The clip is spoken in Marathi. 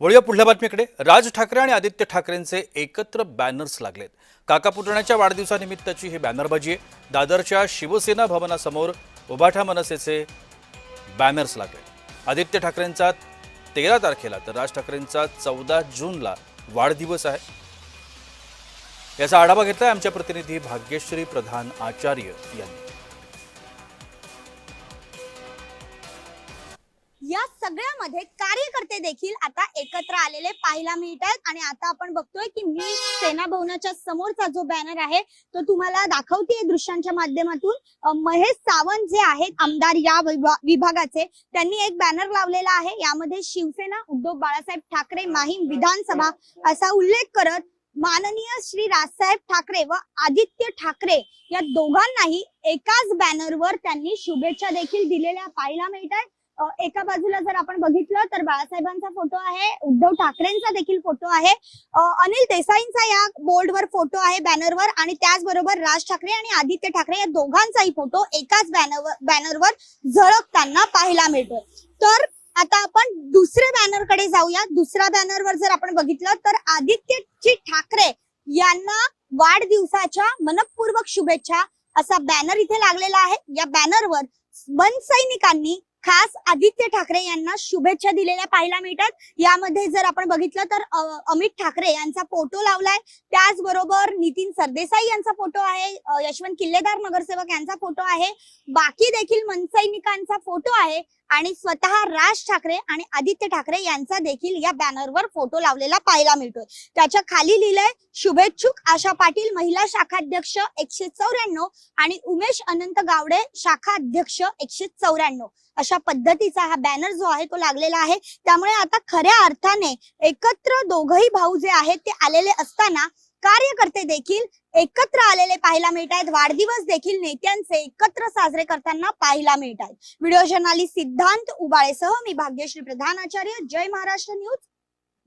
वळूया पुढल्या बातमीकडे। राज ठाकरे आणि आदित्य ठाकरेंचे एकत्र बॅनर्स लागलेत। काका पुतण्याच्या वाढदिवसानिमित्ताची ही बॅनरबाजी आहे। दादरच्या शिवसेना भवनासमोर उभाठा मनसेचे बॅनर्स लागले। आदित्य ठाकरेंचा 13 तारखेला तर राज ठाकरेंचा 14 जूनला वाढदिवस आहे। याचा आढावा घेतलाय आमच्या प्रतिनिधी भाग्यश्री प्रधान आचार्य यांनी। या सगळ्यामध्ये कार्यकर्ते देखील आता एकत्र आलेले पाहायला मिळत आहेत आणि आता आपण बघतोय की मी सेना भवनाच्या समोरचा जो बॅनर आहे तो तुम्हाला दाखवते दृश्यांच्या माध्यमातून। महेश सावंत जे आहेत आमदार या विभागाचे, त्यांनी एक बॅनर लावलेला आहे। यामध्ये शिवसेना, उद्धव बाळासाहेब ठाकरे, माहीम विधानसभा असा उल्लेख करत माननीय श्री राजसाहेब ठाकरे व आदित्य ठाकरे या दोघांनाही एकाच बॅनरवर त्यांनी शुभेच्छा देखील दिलेल्या पाहायला मिळत आहेत। एका बाजूला जर आपण बघितलं तर बाळासाहेबांचा फोटो आहे, उद्धव ठाकरेंचा देखील फोटो आहे, अनिल देसाईंचा या बोर्डवर फोटो आहे बॅनरवर, आणि त्याचबरोबर राज ठाकरे आणि आदित्य ठाकरे या दोघांचाही फोटो एकाच बॅनरवर झळकताना पाहायला मिळतोय। तर आता आपण दुसऱ्या बॅनरकडे जाऊया। दुसऱ्या बॅनरवर जर आपण बघितलं तर आदित्य ठाकरे यांना वाढदिवसाच्या मनपूर्वक शुभेच्छा असा बॅनर इथे लागलेला आहे। या बॅनरवर मनसैनिकांनी खास आदित्य ठाकरे यांना शुभेच्छा दिलेल्या पाहायला मिळतात। यामध्ये जर आपण बघितलं तर अमित ठाकरे यांचा फोटो लावलाय, त्याचबरोबर नितीन सरदेसाई यांचा फोटो आहे, यशवंत किल्लेदार नगरसेवक यांचा फोटो आहे, बाकी देखील मनसैनिकांचा फोटो आहे आणि स्वतः राज ठाकरे आणि आदित्य ठाकरे यांचा देखील या बॅनरवर फोटो लावलेला पाहायला मिळतोय। त्याच्या खाली लिहिलंय शुभेच्छुक आशा पाटील महिला शाखाध्यक्ष 194 आणि उमेश अनंत गावडे शाखा अध्यक्ष 194 अशा पद्धतीचा हा बॅनर जो आहे तो लागलेला आहे। त्यामुळे आता खऱ्या अर्थाने एकत्र दोघही भाऊ जे आहेत ते आलेले असताना कार्यकर्ते देखील एकत्र आलेले पाहायला मिळत आहेत। वाढदिवस देखील नेत्यांचे एकत्र साजरे करताना पाहायला मिळत आहेत। व्हिडिओ जर्नलिस्ट सिद्धांत उबाळेसह मी भाग्यश्री प्रधान आचार्य, जय महाराष्ट्र न्यूज।